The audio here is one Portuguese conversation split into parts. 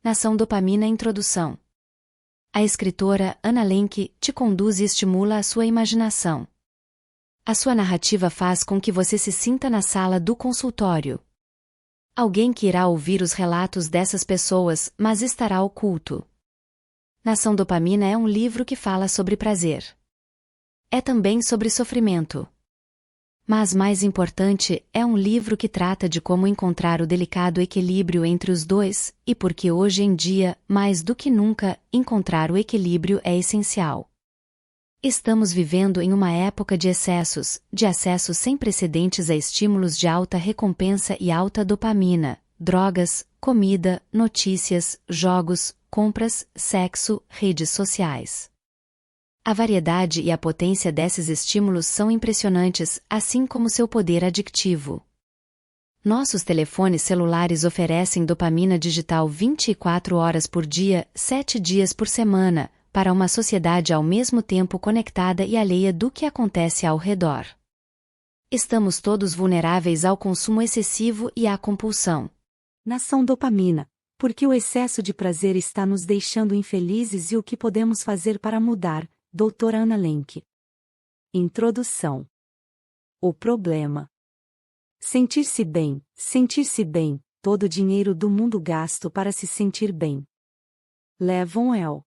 Nação Dopamina Introdução. A escritora Anna Lenk te conduz e estimula a sua imaginação. A sua narrativa faz com que você se sinta na sala do consultório. Alguém que irá ouvir os relatos dessas pessoas, mas estará oculto. Nação Dopamina é um livro que fala sobre prazer. É também sobre sofrimento. Mas mais importante, é um livro que trata de como encontrar o delicado equilíbrio entre os dois, e porque hoje em dia, mais do que nunca, encontrar o equilíbrio é essencial. Estamos vivendo em uma época de excessos, de acesso sem precedentes a estímulos de alta recompensa e alta dopamina, drogas, comida, notícias, jogos, compras, sexo, redes sociais. A variedade e a potência desses estímulos são impressionantes, assim como seu poder adictivo. Nossos telefones celulares oferecem dopamina digital 24 horas por dia, 7 dias por semana, para uma sociedade ao mesmo tempo conectada e alheia do que acontece ao redor. Estamos todos vulneráveis ao consumo excessivo e à compulsão. Nação Dopamina, porque o excesso de prazer está nos deixando infelizes e o que podemos fazer para mudar. Doutora Anna Lenk. Introdução. O problema. Sentir-se bem, todo o dinheiro do mundo gasto para se sentir bem. Levon L.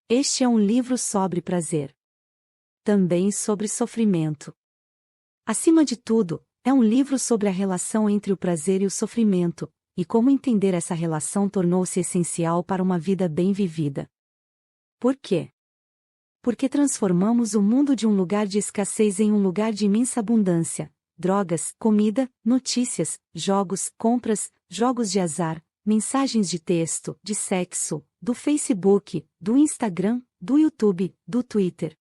Este é um livro sobre prazer. Também sobre sofrimento. Acima de tudo, é um livro sobre a relação entre o prazer e o sofrimento, e como entender essa relação tornou-se essencial para uma vida bem vivida. Por quê? Porque transformamos o mundo de um lugar de escassez em um lugar de imensa abundância. Drogas, comida, notícias, jogos, compras, jogos de azar, mensagens de texto, de sexo, do Facebook, do Instagram, do YouTube, do Twitter.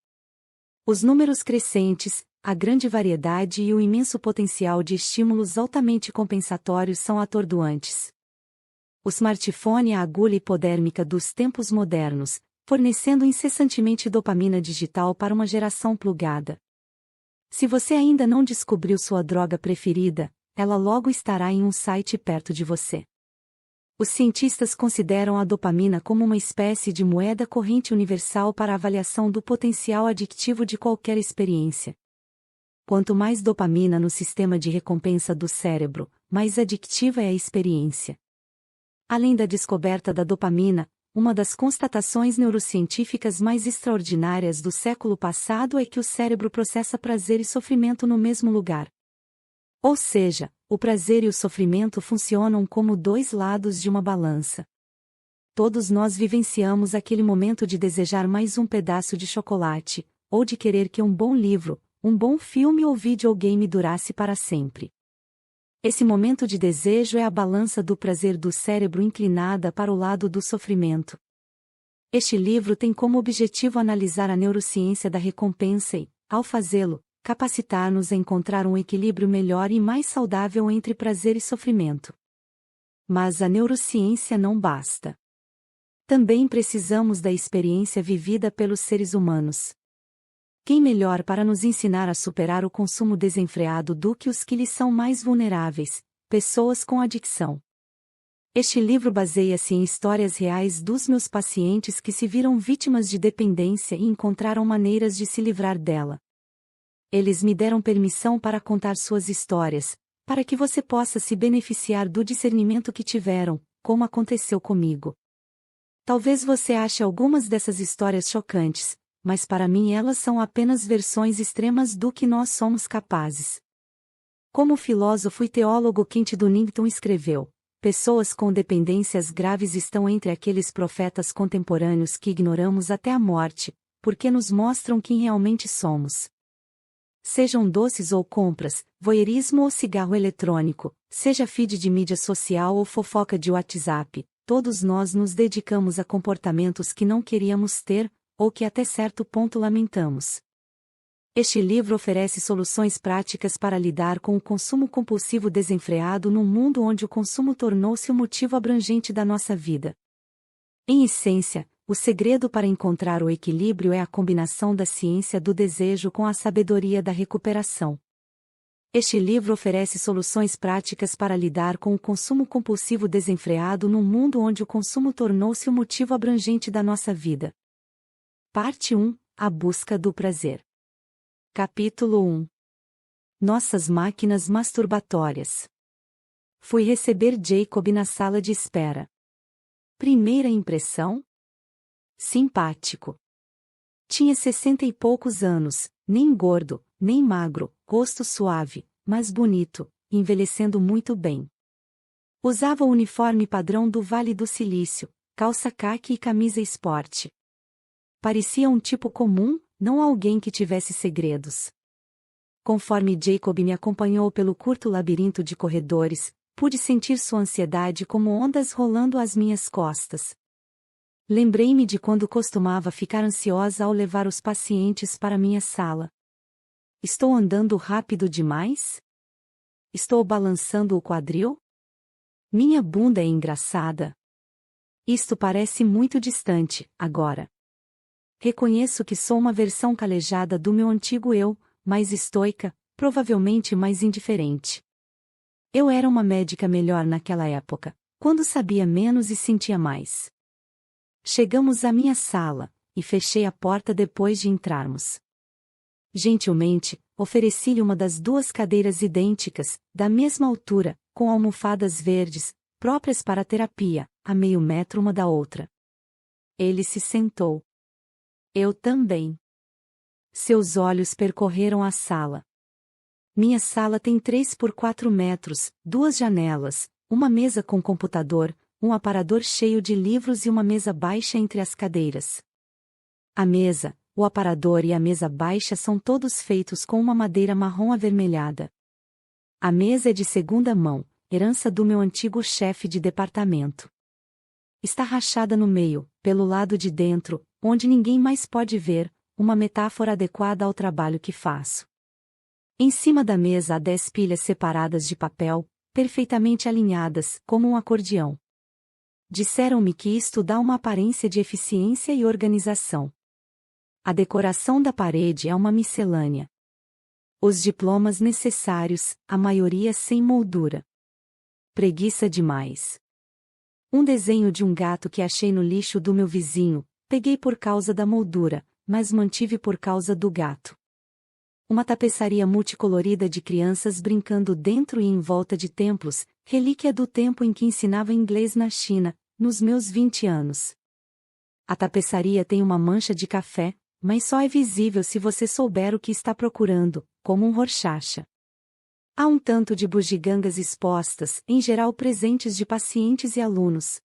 Os números crescentes, a grande variedade e o imenso potencial de estímulos altamente compensatórios são atordoantes. O smartphone é a agulha hipodérmica dos tempos modernos, fornecendo incessantemente dopamina digital para uma geração plugada. Se você ainda não descobriu sua droga preferida, ela logo estará em um site perto de você. Os cientistas consideram a dopamina como uma espécie de moeda corrente universal para a avaliação do potencial adictivo de qualquer experiência. Quanto mais dopamina no sistema de recompensa do cérebro, mais adictiva é a experiência. Além da descoberta da dopamina, uma das constatações neurocientíficas mais extraordinárias do século passado é que o cérebro processa prazer e sofrimento no mesmo lugar. Ou seja, o prazer e o sofrimento funcionam como dois lados de uma balança. Todos nós vivenciamos aquele momento de desejar mais um pedaço de chocolate, ou de querer que um bom livro, um bom filme ou videogame durasse para sempre. Esse momento de desejo é a balança do prazer do cérebro inclinada para o lado do sofrimento. Este livro tem como objetivo analisar a neurociência da recompensa e, ao fazê-lo, capacitar-nos a encontrar um equilíbrio melhor e mais saudável entre prazer e sofrimento. Mas a neurociência não basta. Também precisamos da experiência vivida pelos seres humanos. Quem melhor para nos ensinar a superar o consumo desenfreado do que os que lhes são mais vulneráveis, pessoas com adicção? Este livro baseia-se em histórias reais dos meus pacientes que se viram vítimas de dependência e encontraram maneiras de se livrar dela. Eles me deram permissão para contar suas histórias, para que você possa se beneficiar do discernimento que tiveram, como aconteceu comigo. Talvez você ache algumas dessas histórias chocantes, mas para mim elas são apenas versões extremas do que nós somos capazes. Como o filósofo e teólogo Kent Dunnington escreveu, pessoas com dependências graves estão entre aqueles profetas contemporâneos que ignoramos até a morte, porque nos mostram quem realmente somos. Sejam doces ou compras, voyeurismo ou cigarro eletrônico, seja feed de mídia social ou fofoca de WhatsApp, todos nós nos dedicamos a comportamentos que não queríamos ter, ou que até certo ponto lamentamos. Este livro oferece soluções práticas para lidar com o consumo compulsivo desenfreado num mundo onde o consumo tornou-se o motivo abrangente da nossa vida. Em essência, o segredo para encontrar o equilíbrio é a combinação da ciência do desejo com a sabedoria da recuperação. Este livro oferece soluções práticas para lidar com o consumo compulsivo desenfreado num mundo onde o consumo tornou-se o motivo abrangente da nossa vida. Parte 1. A busca do prazer. Capítulo 1. Nossas máquinas masturbatórias. Fui receber Jacob na sala de espera. Primeira impressão? Simpático. Tinha 60 e poucos anos, nem gordo, nem magro, rosto suave, mas bonito, envelhecendo muito bem. Usava o uniforme padrão do Vale do Silício, calça caque e camisa esporte. Parecia um tipo comum, não alguém que tivesse segredos. Conforme Jacob me acompanhou pelo curto labirinto de corredores, pude sentir sua ansiedade como ondas rolando às minhas costas. Lembrei-me de quando costumava ficar ansiosa ao levar os pacientes para minha sala. Estou andando rápido demais? Estou balançando o quadril? Minha bunda é engraçada. Isto parece muito distante, agora. Reconheço que sou uma versão calejada do meu antigo eu, mais estoica, provavelmente mais indiferente. Eu era uma médica melhor naquela época, quando sabia menos e sentia mais. Chegamos à minha sala, e fechei a porta depois de entrarmos. Gentilmente, ofereci-lhe uma das duas cadeiras idênticas, da mesma altura, com almofadas verdes, próprias para a terapia, a meio metro uma da outra. Ele se sentou. Eu também. Seus olhos percorreram a sala. Minha sala tem 3 por 4 metros, 2 janelas, uma mesa com computador, um aparador cheio de livros e uma mesa baixa entre as cadeiras. A mesa, o aparador e a mesa baixa são todos feitos com uma madeira marrom avermelhada. A mesa é de segunda mão, herança do meu antigo chefe de departamento. Está rachada no meio, pelo lado de dentro, onde ninguém mais pode ver, uma metáfora adequada ao trabalho que faço. Em cima da mesa há 10 pilhas separadas de papel, perfeitamente alinhadas, como um acordeão. Disseram-me que isto dá uma aparência de eficiência e organização. A decoração da parede é uma miscelânea. Os diplomas necessários, a maioria sem moldura. Preguiça demais. Um desenho de um gato que achei no lixo do meu vizinho, peguei por causa da moldura, mas mantive por causa do gato. Uma tapeçaria multicolorida de crianças brincando dentro e em volta de templos, relíquia do tempo em que ensinava inglês na China, nos meus 20 anos. A tapeçaria tem uma mancha de café, mas só é visível se você souber o que está procurando, como um Rorschach. Há um tanto de bugigangas expostas, em geral presentes de pacientes e alunos.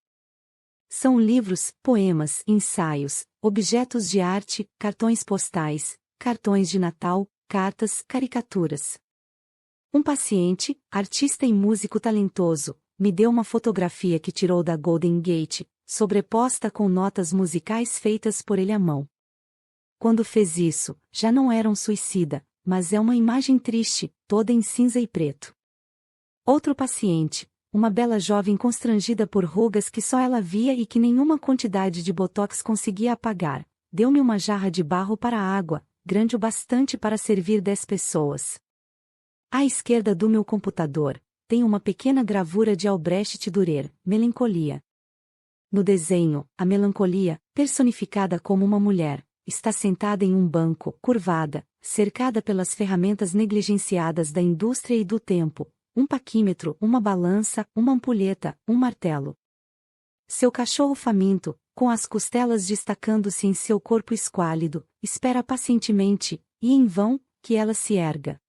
São livros, poemas, ensaios, objetos de arte, cartões postais, cartões de Natal, cartas, caricaturas. Um paciente, artista e músico talentoso, me deu uma fotografia que tirou da Golden Gate, sobreposta com notas musicais feitas por ele à mão. Quando fez isso, já não era um suicida, mas é uma imagem triste, toda em cinza e preto. Outro paciente, uma bela jovem constrangida por rugas que só ela via e que nenhuma quantidade de botox conseguia apagar, deu-me uma jarra de barro para a água, grande o bastante para servir 10 pessoas. À esquerda do meu computador, tem uma pequena gravura de Albrecht Dürer, Melancolia. No desenho, a melancolia, personificada como uma mulher, está sentada em um banco, curvada, cercada pelas ferramentas negligenciadas da indústria e do tempo, um paquímetro, uma balança, uma ampulheta, um martelo. Seu cachorro faminto, com as costelas destacando-se em seu corpo esquálido, espera pacientemente, e em vão, que ela se erga.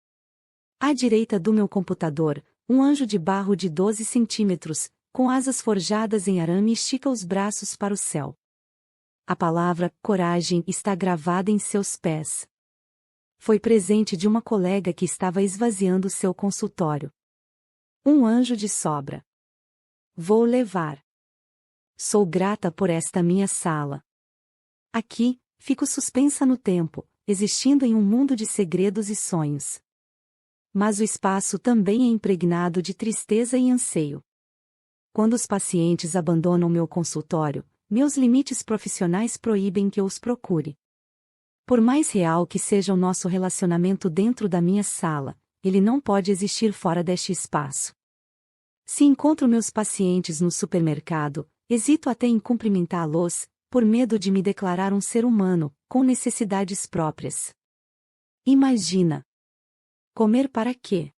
À direita do meu computador, um anjo de barro de 12 centímetros, com asas forjadas em arame estica os braços para o céu. A palavra coragem está gravada em seus pés. Foi presente de uma colega que estava esvaziando seu consultório. Um anjo de sobra. Vou levar. Sou grata por esta minha sala. Aqui, fico suspensa no tempo, existindo em um mundo de segredos e sonhos. Mas o espaço também é impregnado de tristeza e anseio. Quando os pacientes abandonam meu consultório, meus limites profissionais proíbem que eu os procure. Por mais real que seja o nosso relacionamento dentro da minha sala, ele não pode existir fora deste espaço. Se encontro meus pacientes no supermercado, hesito até em cumprimentá-los, por medo de me declarar um ser humano, com necessidades próprias. Imagina! Comer para quê?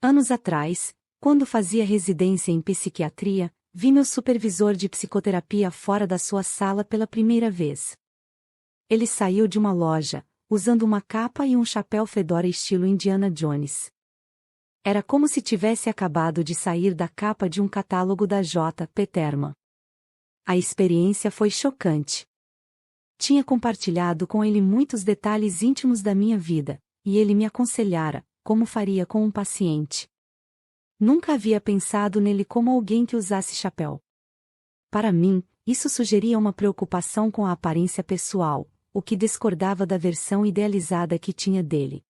Anos atrás, quando fazia residência em psiquiatria, vi meu supervisor de psicoterapia fora da sua sala pela primeira vez. Ele saiu de uma loja, usando uma capa e um chapéu fedora estilo Indiana Jones. Era como se tivesse acabado de sair da capa de um catálogo da J. P. Terman. A experiência foi chocante. Tinha compartilhado com ele muitos detalhes íntimos da minha vida, e ele me aconselhara, como faria com um paciente. Nunca havia pensado nele como alguém que usasse chapéu. Para mim, isso sugeria uma preocupação com a aparência pessoal, o que discordava da versão idealizada que tinha dele.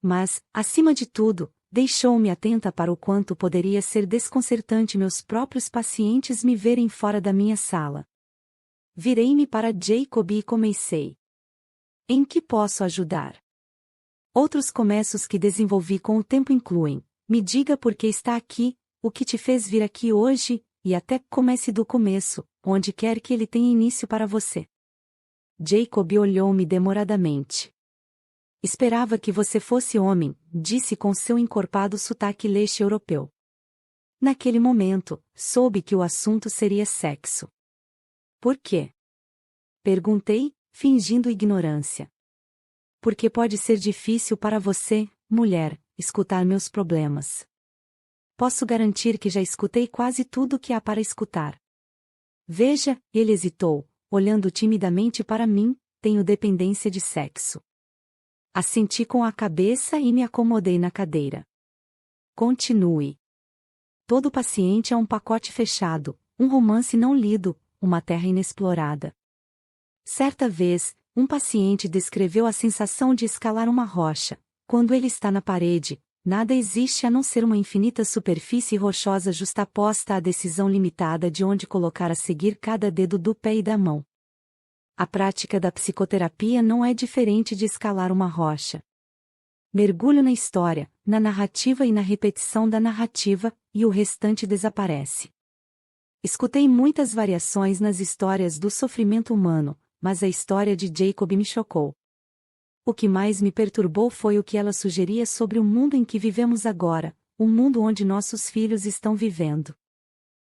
Mas, acima de tudo, deixou-me atenta para o quanto poderia ser desconcertante meus próprios pacientes me verem fora da minha sala. Virei-me para Jacob e comecei. Em que posso ajudar? Outros começos que desenvolvi com o tempo incluem: me diga por que está aqui, o que te fez vir aqui hoje, e até comece do começo, onde quer que ele tenha início para você. Jacob olhou-me demoradamente. Esperava que você fosse homem, disse com seu encorpado sotaque leste europeu. Naquele momento, soube que o assunto seria sexo. Por quê? Perguntei, fingindo ignorância. Porque pode ser difícil para você, mulher, escutar meus problemas. Posso garantir que já escutei quase tudo o que há para escutar. Veja, ele hesitou, olhando timidamente para mim, tenho dependência de sexo. Assenti com a cabeça e me acomodei na cadeira. Continue. Todo paciente é um pacote fechado, um romance não lido, uma terra inexplorada. Certa vez, um paciente descreveu a sensação de escalar uma rocha. Quando ele está na parede, nada existe a não ser uma infinita superfície rochosa justaposta à decisão limitada de onde colocar a seguir cada dedo do pé e da mão. A prática da psicoterapia não é diferente de escalar uma rocha. Mergulho na história, na narrativa e na repetição da narrativa, e o restante desaparece. Escutei muitas variações nas histórias do sofrimento humano, mas a história de Jacob me chocou. O que mais me perturbou foi o que ela sugeria sobre o mundo em que vivemos agora, o mundo onde nossos filhos estão vivendo.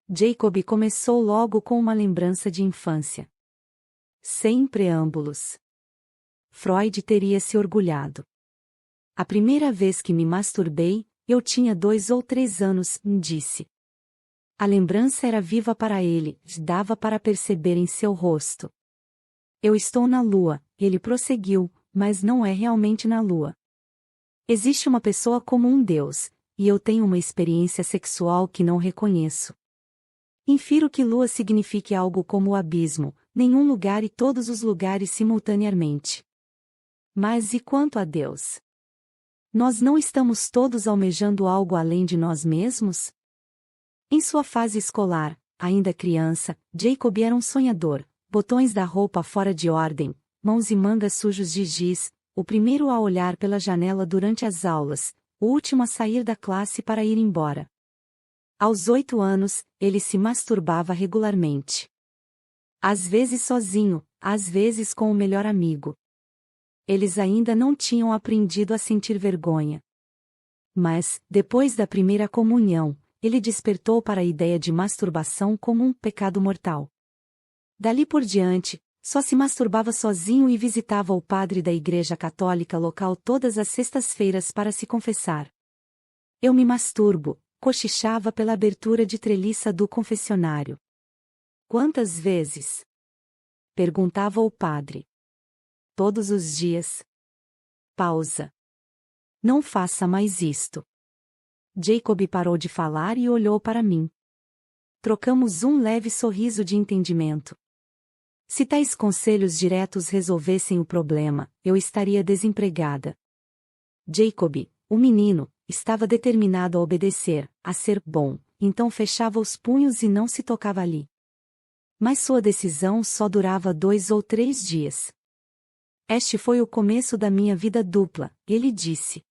Jacob começou logo com uma lembrança de infância. Sem preâmbulos. Freud teria se orgulhado. A primeira vez que me masturbei, eu tinha 2 ou 3 anos, disse. A lembrança era viva para ele, dava para perceber em seu rosto. Eu estou na Lua, ele prosseguiu, mas não é realmente na Lua. Existe uma pessoa como um Deus, e eu tenho uma experiência sexual que não reconheço. Infiro que Lua signifique algo como o abismo, nenhum lugar e todos os lugares simultaneamente. Mas e quanto a Deus? Nós não estamos todos almejando algo além de nós mesmos? Em sua fase escolar, ainda criança, Jacob era um sonhador, botões da roupa fora de ordem, mãos e mangas sujos de giz, o primeiro a olhar pela janela durante as aulas, o último a sair da classe para ir embora. Aos 8 anos, ele se masturbava regularmente. Às vezes sozinho, às vezes com o melhor amigo. Eles ainda não tinham aprendido a sentir vergonha. Mas, depois da primeira comunhão, ele despertou para a ideia de masturbação como um pecado mortal. Dali por diante, só se masturbava sozinho e visitava o padre da igreja católica local todas as sextas-feiras para se confessar. Eu me masturbo, cochichava pela abertura de treliça do confessionário. Quantas vezes? Perguntava o padre. Todos os dias. Pausa. Não faça mais isto. Jacob parou de falar e olhou para mim. Trocamos um leve sorriso de entendimento. Se tais conselhos diretos resolvessem o problema, eu estaria desempregada. Jacob, o menino, estava determinado a obedecer, a ser bom, então fechava os punhos e não se tocava ali. Mas sua decisão só durava 2 ou 3 dias. Este foi o começo da minha vida dupla, ele disse.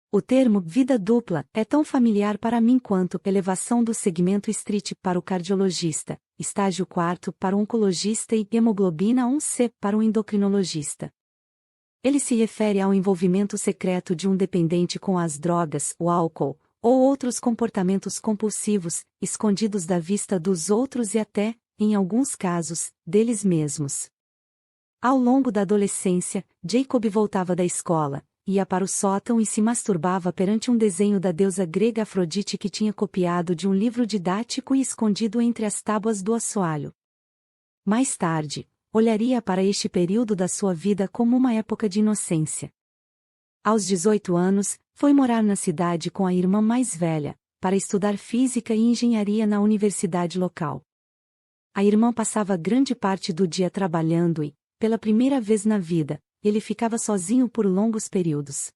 O termo vida dupla é tão familiar para mim quanto elevação do segmento street para o cardiologista, estágio 4 para o oncologista e hemoglobina 1C para o endocrinologista. Ele se refere ao envolvimento secreto de um dependente com as drogas, o álcool, ou outros comportamentos compulsivos, escondidos da vista dos outros e até, em alguns casos, deles mesmos. Ao longo da adolescência, Jacob voltava da escola, ia para o sótão e se masturbava perante um desenho da deusa grega Afrodite que tinha copiado de um livro didático e escondido entre as tábuas do assoalho. Mais tarde, olharia para este período da sua vida como uma época de inocência. Aos 18 anos, foi morar na cidade com a irmã mais velha, para estudar física e engenharia na universidade local. A irmã passava grande parte do dia trabalhando e, pela primeira vez na vida, ele ficava sozinho por longos períodos.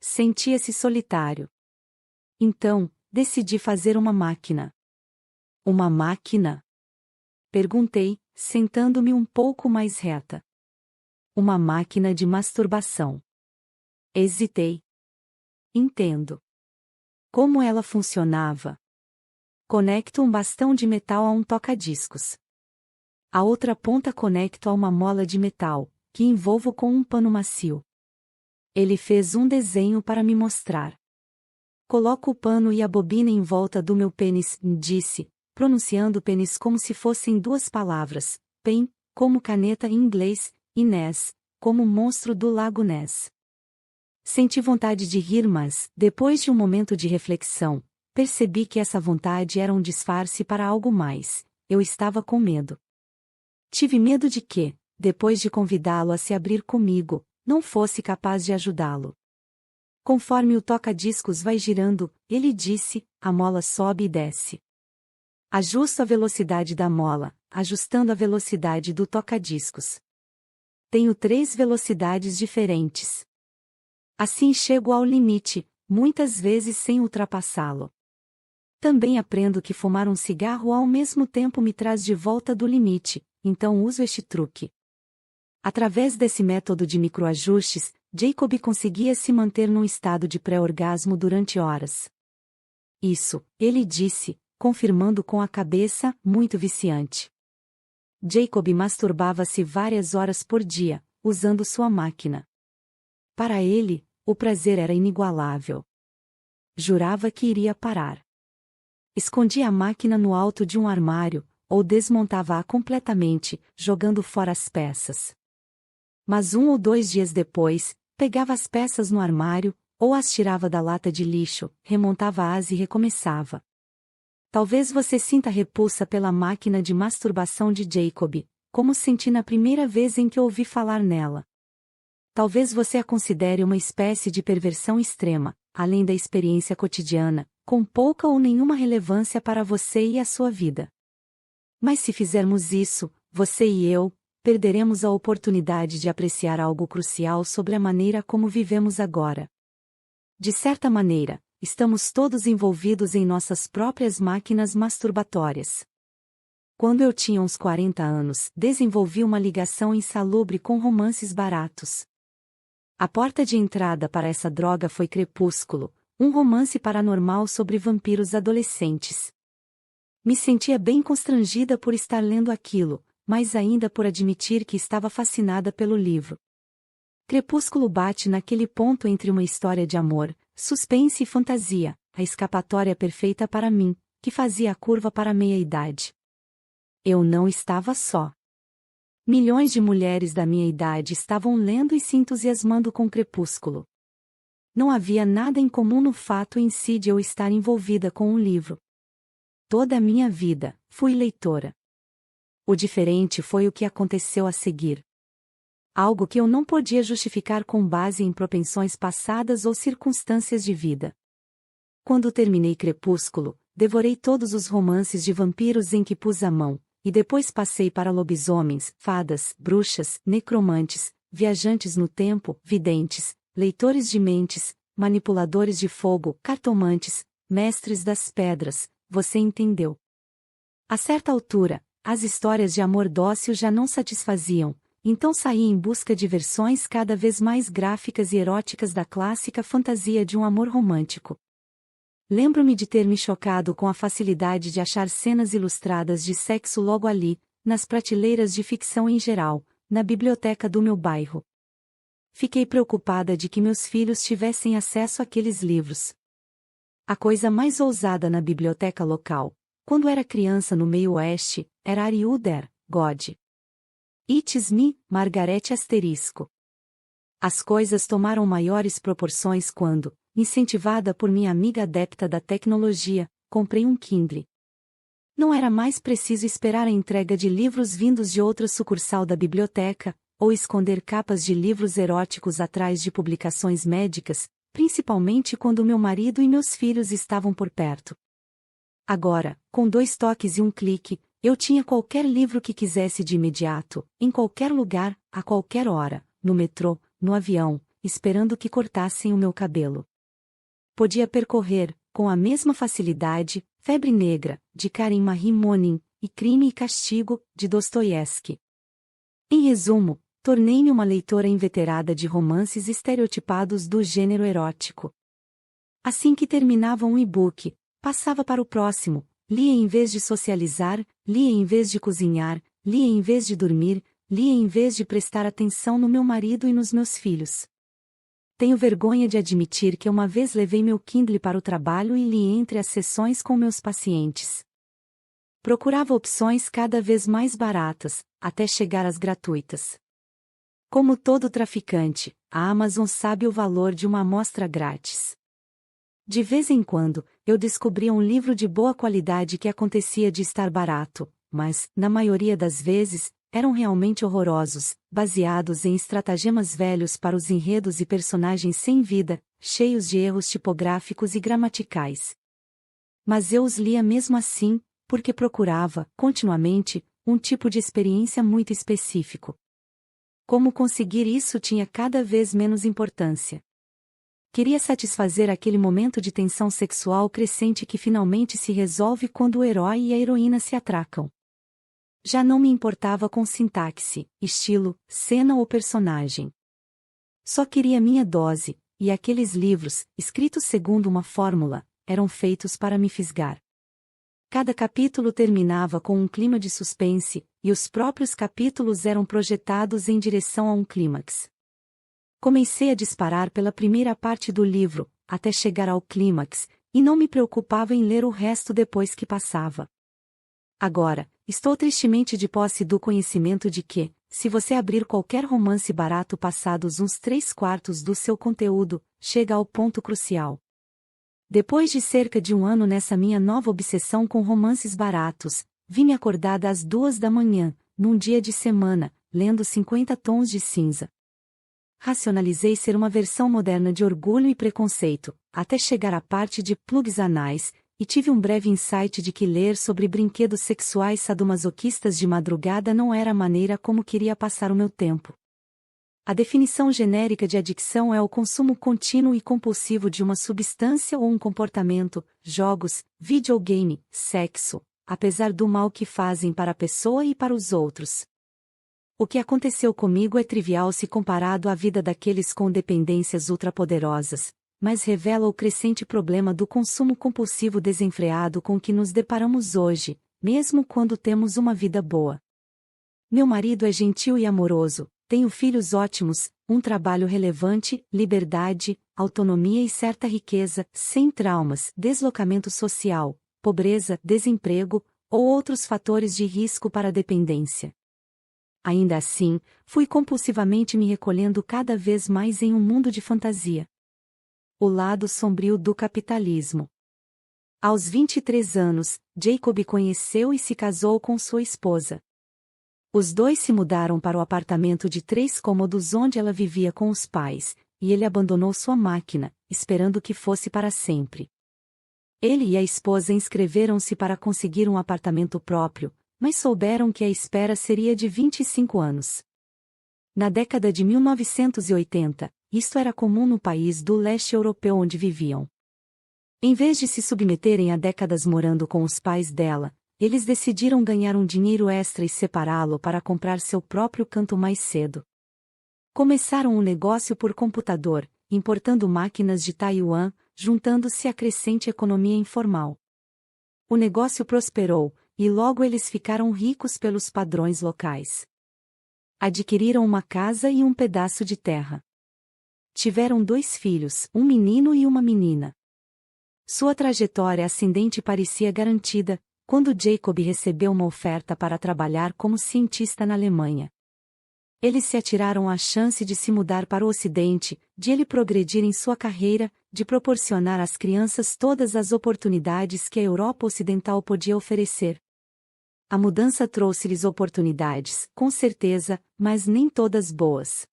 Sentia-se solitário. Então, decidi fazer uma máquina. Uma máquina? Perguntei, sentando-me um pouco mais reta. Uma máquina de masturbação. Hesitei. Entendo. Como ela funcionava? Conecto um bastão de metal a um toca-discos. A outra ponta conecto a uma mola de metal, que envolvo com um pano macio. Ele fez um desenho para me mostrar. Coloco o pano e a bobina em volta do meu pênis, disse, pronunciando pênis como se fossem duas palavras, pen, como caneta em inglês, e Ness, como monstro do lago Ness. Senti vontade de rir, mas, depois de um momento de reflexão, percebi que essa vontade era um disfarce para algo mais. Eu estava com medo. Tive medo de que, depois de convidá-lo a se abrir comigo, não fosse capaz de ajudá-lo. Conforme o toca-discos vai girando, ele disse, a mola sobe e desce. Ajusto a velocidade da mola, ajustando a velocidade do toca-discos. Tenho 3 velocidades diferentes. Assim chego ao limite, muitas vezes sem ultrapassá-lo. Também aprendo que fumar um cigarro ao mesmo tempo me traz de volta do limite, então uso este truque. Através desse método de microajustes, Jacob conseguia se manter num estado de pré-orgasmo durante horas. Isso, ele disse, confirmando com a cabeça, muito viciante. Jacob masturbava-se várias horas por dia, usando sua máquina. Para ele, o prazer era inigualável. Jurava que iria parar. Escondia a máquina no alto de um armário, ou desmontava-a completamente, jogando fora as peças. Mas 1 ou 2 dias depois, pegava as peças no armário, ou as tirava da lata de lixo, remontava-as e recomeçava. Talvez você sinta repulsa pela máquina de masturbação de Jacob, como senti na primeira vez em que ouvi falar nela. Talvez você a considere uma espécie de perversão extrema, além da experiência cotidiana, com pouca ou nenhuma relevância para você e a sua vida. Mas se fizermos isso, você e eu, perderemos a oportunidade de apreciar algo crucial sobre a maneira como vivemos agora. De certa maneira, estamos todos envolvidos em nossas próprias máquinas masturbatórias. Quando eu tinha uns 40 anos, desenvolvi uma ligação insalubre com romances baratos. A porta de entrada para essa droga foi Crepúsculo, um romance paranormal sobre vampiros adolescentes. Me sentia bem constrangida por estar lendo aquilo, mas ainda por admitir que estava fascinada pelo livro. Crepúsculo bate naquele ponto entre uma história de amor, suspense e fantasia, a escapatória perfeita para mim, que fazia a curva para a meia-idade. Eu não estava só. Milhões de mulheres da minha idade estavam lendo e se entusiasmando com Crepúsculo. Não havia nada em comum no fato em si de eu estar envolvida com um livro. Toda a minha vida, fui leitora. O diferente foi o que aconteceu a seguir. Algo que eu não podia justificar com base em propensões passadas ou circunstâncias de vida. Quando terminei Crepúsculo, devorei todos os romances de vampiros em que pus a mão, e depois passei para lobisomens, fadas, bruxas, necromantes, viajantes no tempo, videntes, leitores de mentes, manipuladores de fogo, cartomantes, mestres das pedras, você entendeu. A certa altura, as histórias de amor dócil já não satisfaziam, então saí em busca de versões cada vez mais gráficas e eróticas da clássica fantasia de um amor romântico. Lembro-me de ter me chocado com a facilidade de achar cenas ilustradas de sexo logo ali, nas prateleiras de ficção em geral, na biblioteca do meu bairro. Fiquei preocupada de que meus filhos tivessem acesso àqueles livros. A coisa mais ousada na biblioteca local, quando era criança no meio oeste, era Are You There, God? It's Me, Margaret Asterisco. As coisas tomaram maiores proporções quando, incentivada por minha amiga adepta da tecnologia, comprei um Kindle. Não era mais preciso esperar a entrega de livros vindos de outra sucursal da biblioteca, ou esconder capas de livros eróticos atrás de publicações médicas, principalmente quando meu marido e meus filhos estavam por perto. Agora, com 2 toques e um clique, eu tinha qualquer livro que quisesse de imediato, em qualquer lugar, a qualquer hora, no metrô, no avião, esperando que cortassem o meu cabelo. Podia percorrer, com a mesma facilidade, Febre Negra, de Karen Marie-Monin, e Crime e Castigo, de Dostoiévski. Em resumo, tornei-me uma leitora inveterada de romances estereotipados do gênero erótico. Assim que terminava um e-book, passava para o próximo, lia em vez de socializar, lia em vez de cozinhar, lia em vez de dormir, lia em vez de prestar atenção no meu marido e nos meus filhos. Tenho vergonha de admitir que uma vez levei meu Kindle para o trabalho e li entre as sessões com meus pacientes. Procurava opções cada vez mais baratas, até chegar às gratuitas. Como todo traficante, a Amazon sabe o valor de uma amostra grátis. De vez em quando, eu descobria um livro de boa qualidade que acontecia de estar barato, mas, na maioria das vezes, eram realmente horrorosos, baseados em estratagemas velhos para os enredos e personagens sem vida, cheios de erros tipográficos e gramaticais. Mas eu os lia mesmo assim, porque procurava, continuamente, um tipo de experiência muito específico. Como conseguir isso tinha cada vez menos importância. Queria satisfazer aquele momento de tensão sexual crescente que finalmente se resolve quando o herói e a heroína se atracam. Já não me importava com sintaxe, estilo, cena ou personagem. Só queria minha dose, e aqueles livros, escritos segundo uma fórmula, eram feitos para me fisgar. Cada capítulo terminava com um clima de suspense, e os próprios capítulos eram projetados em direção a um clímax. Comecei a disparar pela primeira parte do livro, até chegar ao clímax, e não me preocupava em ler o resto depois que passava. Agora, estou tristemente de posse do conhecimento de que, se você abrir qualquer romance barato passados uns 3/4 do seu conteúdo, chega ao ponto crucial. Depois de cerca de um ano nessa minha nova obsessão com romances baratos, vi-me acordada às 2 da manhã, num dia de semana, lendo 50 Tons de Cinza. Racionalizei ser uma versão moderna de Orgulho e Preconceito, até chegar à parte de plugs anais, e tive um breve insight de que ler sobre brinquedos sexuais sadomasoquistas de madrugada não era a maneira como queria passar o meu tempo. A definição genérica de adicção é o consumo contínuo e compulsivo de uma substância ou um comportamento, jogos, videogame, sexo, apesar do mal que fazem para a pessoa e para os outros. O que aconteceu comigo é trivial se comparado à vida daqueles com dependências ultrapoderosas, mas revela o crescente problema do consumo compulsivo desenfreado com que nos deparamos hoje, mesmo quando temos uma vida boa. Meu marido é gentil e amoroso, tenho filhos ótimos, um trabalho relevante, liberdade, autonomia e certa riqueza, sem traumas, deslocamento social, pobreza, desemprego, ou outros fatores de risco para a dependência. Ainda assim, fui compulsivamente me recolhendo cada vez mais em um mundo de fantasia. O lado sombrio do capitalismo. Aos 23 anos, Jacob conheceu e se casou com sua esposa. Os dois se mudaram para o apartamento de 3 cômodos onde ela vivia com os pais, e ele abandonou sua máquina, esperando que fosse para sempre. Ele e a esposa inscreveram-se para conseguir um apartamento próprio, mas souberam que a espera seria de 25 anos. Na década de 1980, isto era comum no país do leste europeu onde viviam. Em vez de se submeterem a décadas morando com os pais dela, eles decidiram ganhar um dinheiro extra e separá-lo para comprar seu próprio canto mais cedo. Começaram um negócio por computador, importando máquinas de Taiwan, juntando-se à crescente economia informal. O negócio prosperou, e logo eles ficaram ricos pelos padrões locais. Adquiriram uma casa e um pedaço de terra. Tiveram 2 filhos, um menino e uma menina. Sua trajetória ascendente parecia garantida, quando Jacob recebeu uma oferta para trabalhar como cientista na Alemanha. Eles se atiraram à chance de se mudar para o Ocidente, de ele progredir em sua carreira, de proporcionar às crianças todas as oportunidades que a Europa Ocidental podia oferecer. A mudança trouxe-lhes oportunidades, com certeza, mas nem todas boas.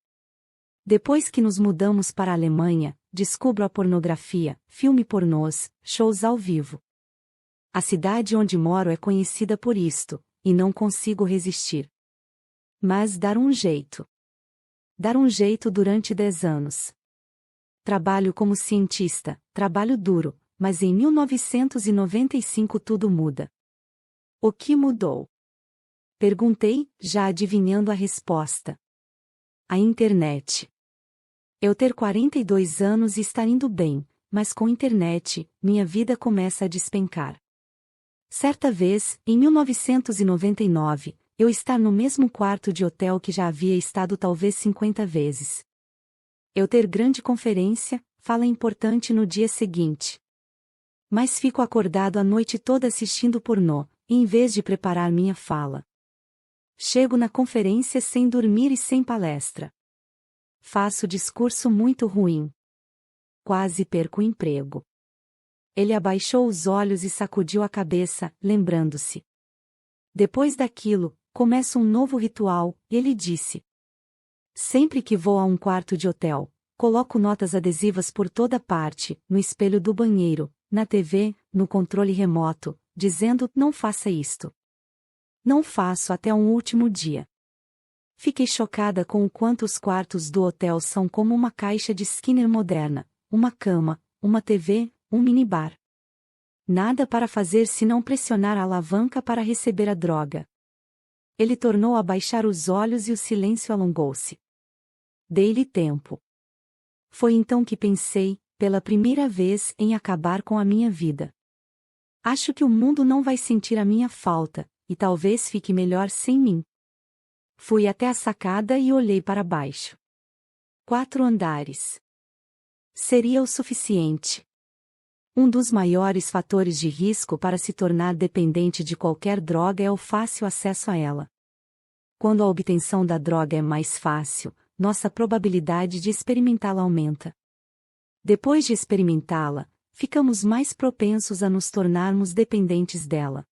Depois que nos mudamos para a Alemanha, descubro a pornografia, filme pornôs, shows ao vivo. A cidade onde moro é conhecida por isto, e não consigo resistir. Mas dar um jeito. Dar um jeito durante 10 anos. Trabalho como cientista, trabalho duro, mas em 1995 tudo muda. O que mudou? Perguntei, já adivinhando a resposta. A internet. Eu ter 42 anos e estar indo bem, mas com internet, minha vida começa a despencar. Certa vez, em 1999, eu estar no mesmo quarto de hotel que já havia estado talvez 50 vezes. Eu ter grande conferência, fala importante no dia seguinte. Mas fico acordado a noite toda assistindo pornô, em vez de preparar minha fala. Chego na conferência sem dormir e sem palestra. Faço discurso muito ruim. Quase perco o emprego. Ele abaixou os olhos e sacudiu a cabeça, lembrando-se. Depois daquilo, começa um novo ritual, ele disse. Sempre que vou a um quarto de hotel, coloco notas adesivas por toda parte, no espelho do banheiro, na TV, no controle remoto, dizendo, não faça isto. Não faço até um último dia. Fiquei chocada com o quanto os quartos do hotel são como uma caixa de Skinner moderna, uma cama, uma TV, um minibar. Nada para fazer senão pressionar a alavanca para receber a droga. Ele tornou a baixar os olhos e o silêncio alongou-se. Dei-lhe tempo. Foi então que pensei, pela primeira vez, em acabar com a minha vida. Acho que o mundo não vai sentir a minha falta, e talvez fique melhor sem mim. Fui até a sacada e olhei para baixo. 4 andares. Seria o suficiente. Um dos maiores fatores de risco para se tornar dependente de qualquer droga é o fácil acesso a ela. Quando a obtenção da droga é mais fácil, nossa probabilidade de experimentá-la aumenta. Depois de experimentá-la, ficamos mais propensos a nos tornarmos dependentes dela.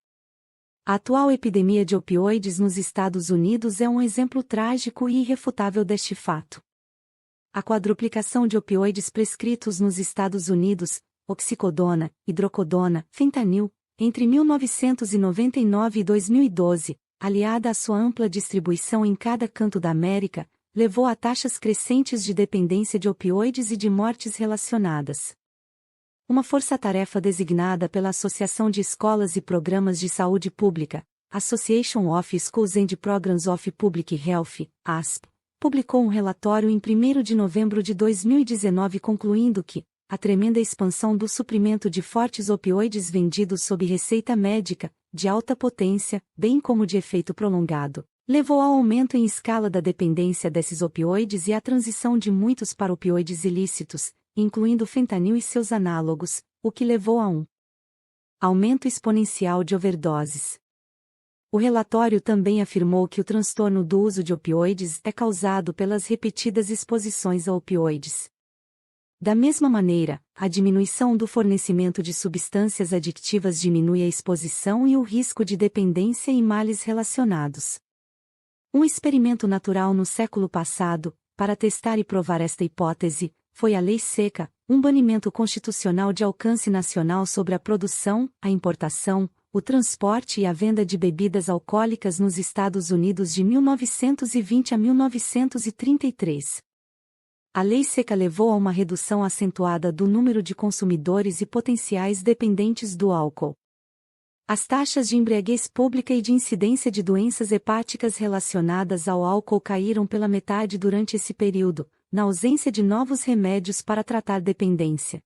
A atual epidemia de opioides nos Estados Unidos é um exemplo trágico e irrefutável deste fato. A quadruplicação de opioides prescritos nos Estados Unidos, oxicodona, hidrocodona, fentanil, entre 1999 e 2012, aliada à sua ampla distribuição em cada canto da América, levou a taxas crescentes de dependência de opioides e de mortes relacionadas. Uma força-tarefa designada pela Associação de Escolas e Programas de Saúde Pública, Association of Schools and Programs of Public Health, ASP, publicou um relatório em 1º de novembro de 2019 concluindo que a tremenda expansão do suprimento de fortes opioides vendidos sob receita médica, de alta potência, bem como de efeito prolongado, levou ao aumento em escala da dependência desses opioides e à transição de muitos para opioides ilícitos, incluindo o fentanil e seus análogos, o que levou a um aumento exponencial de overdoses. O relatório também afirmou que o transtorno do uso de opioides é causado pelas repetidas exposições a opioides. Da mesma maneira, a diminuição do fornecimento de substâncias adictivas diminui a exposição e o risco de dependência e males relacionados. Um experimento natural no século passado, para testar e provar esta hipótese, foi a Lei Seca, um banimento constitucional de alcance nacional sobre a produção, a importação, o transporte e a venda de bebidas alcoólicas nos Estados Unidos de 1920 a 1933. A Lei Seca levou a uma redução acentuada do número de consumidores e potenciais dependentes do álcool. As taxas de embriaguez pública e de incidência de doenças hepáticas relacionadas ao álcool caíram pela metade durante esse período, na ausência de novos remédios para tratar dependência.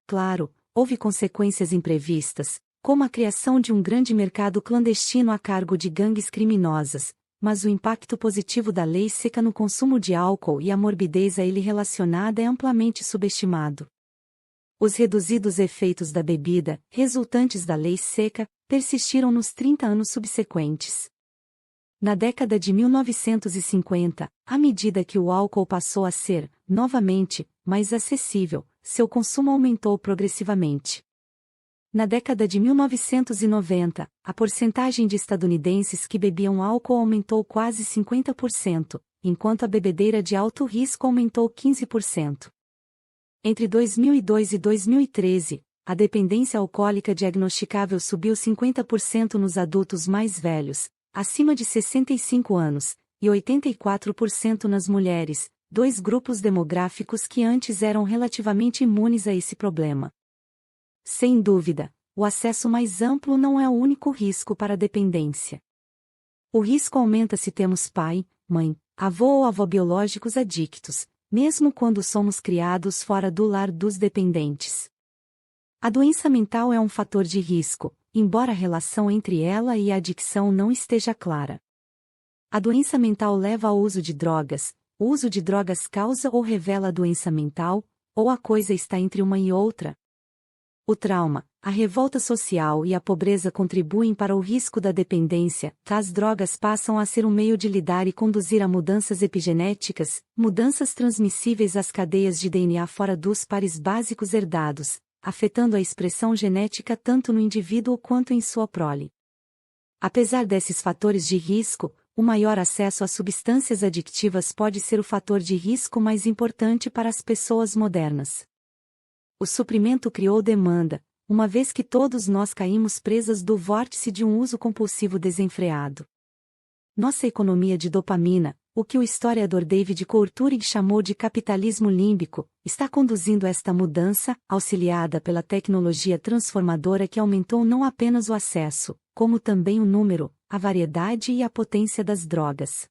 Claro, houve consequências imprevistas, como a criação de um grande mercado clandestino a cargo de gangues criminosas, mas o impacto positivo da lei seca no consumo de álcool e a morbidez a ele relacionada é amplamente subestimado. Os reduzidos efeitos da bebida, resultantes da lei seca, persistiram nos 30 anos subsequentes. Na década de 1950, à medida que o álcool passou a ser, novamente, mais acessível, seu consumo aumentou progressivamente. Na década de 1990, a porcentagem de estadunidenses que bebiam álcool aumentou quase 50%, enquanto a bebedeira de alto risco aumentou 15%. Entre 2002 e 2013, a dependência alcoólica diagnosticável subiu 50% nos adultos mais velhos, acima de 65 anos, e 84% nas mulheres, dois grupos demográficos que antes eram relativamente imunes a esse problema. Sem dúvida, o acesso mais amplo não é o único risco para a dependência. O risco aumenta se temos pai, mãe, avô ou avó biológicos adictos, mesmo quando somos criados fora do lar dos dependentes. A doença mental é um fator de risco, embora a relação entre ela e a adicção não esteja clara. A doença mental leva ao uso de drogas, o uso de drogas causa ou revela a doença mental, ou a coisa está entre uma e outra. O trauma, a revolta social e a pobreza contribuem para o risco da dependência. As drogas passam a ser um meio de lidar e conduzir a mudanças epigenéticas, mudanças transmissíveis às cadeias de DNA fora dos pares básicos herdados, afetando a expressão genética tanto no indivíduo quanto em sua prole. Apesar desses fatores de risco, o maior acesso a substâncias adictivas pode ser o fator de risco mais importante para as pessoas modernas. O suprimento criou demanda, uma vez que todos nós caímos presas do vórtice de um uso compulsivo desenfreado. Nossa economia de dopamina, o que o historiador David Courtourig chamou de capitalismo límbico, está conduzindo esta mudança, auxiliada pela tecnologia transformadora que aumentou não apenas o acesso, como também o número, a variedade e a potência das drogas.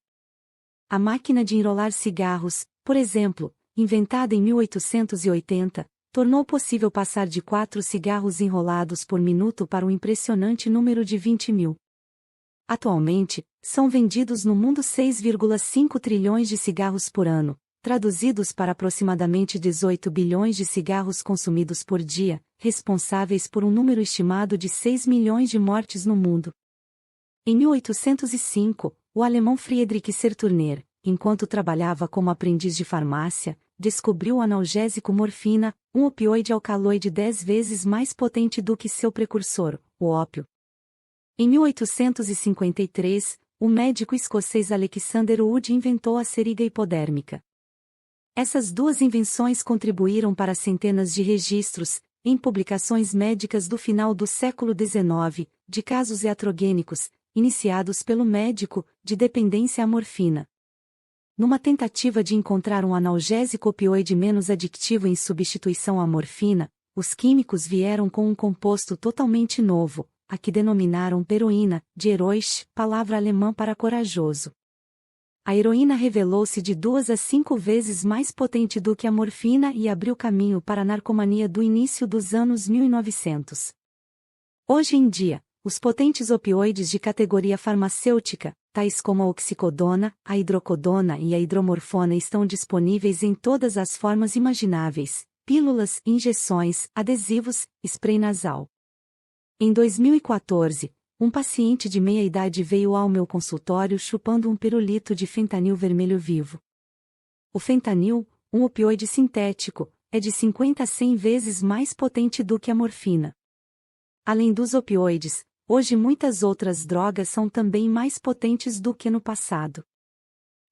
A máquina de enrolar cigarros, por exemplo, inventada em 1880, tornou possível passar de 4 cigarros enrolados por minuto para um impressionante número de 20.000. Atualmente, são vendidos no mundo 6,5 trilhões de cigarros por ano, traduzidos para aproximadamente 18 bilhões de cigarros consumidos por dia, responsáveis por um número estimado de 6 milhões de mortes no mundo. Em 1805, o alemão Friedrich Serturner, enquanto trabalhava como aprendiz de farmácia, descobriu o analgésico morfina, um opioide alcaloide 10 vezes mais potente do que seu precursor, o ópio. Em 1853, o médico escocês Alexander Wood inventou a seringa hipodérmica. Essas duas invenções contribuíram para centenas de registros, em publicações médicas do final do século XIX, de casos iatrogênicos, iniciados pelo médico, de dependência à morfina. Numa tentativa de encontrar um analgésico opioide menos adictivo em substituição à morfina, os químicos vieram com um composto totalmente novo, a que denominaram heroína, de heroisch, palavra alemã para corajoso. A heroína revelou-se de 2 a 5 vezes mais potente do que a morfina e abriu caminho para a narcomania do início dos anos 1900. Hoje em dia, os potentes opioides de categoria farmacêutica, tais como a oxicodona, a hidrocodona e a hidromorfona estão disponíveis em todas as formas imagináveis, pílulas, injeções, adesivos, spray nasal. Em 2014, um paciente de meia-idade veio ao meu consultório chupando um pirulito de fentanil vermelho vivo. O fentanil, um opioide sintético, é de 50 a 100 vezes mais potente do que a morfina. Além dos opioides, hoje muitas outras drogas são também mais potentes do que no passado.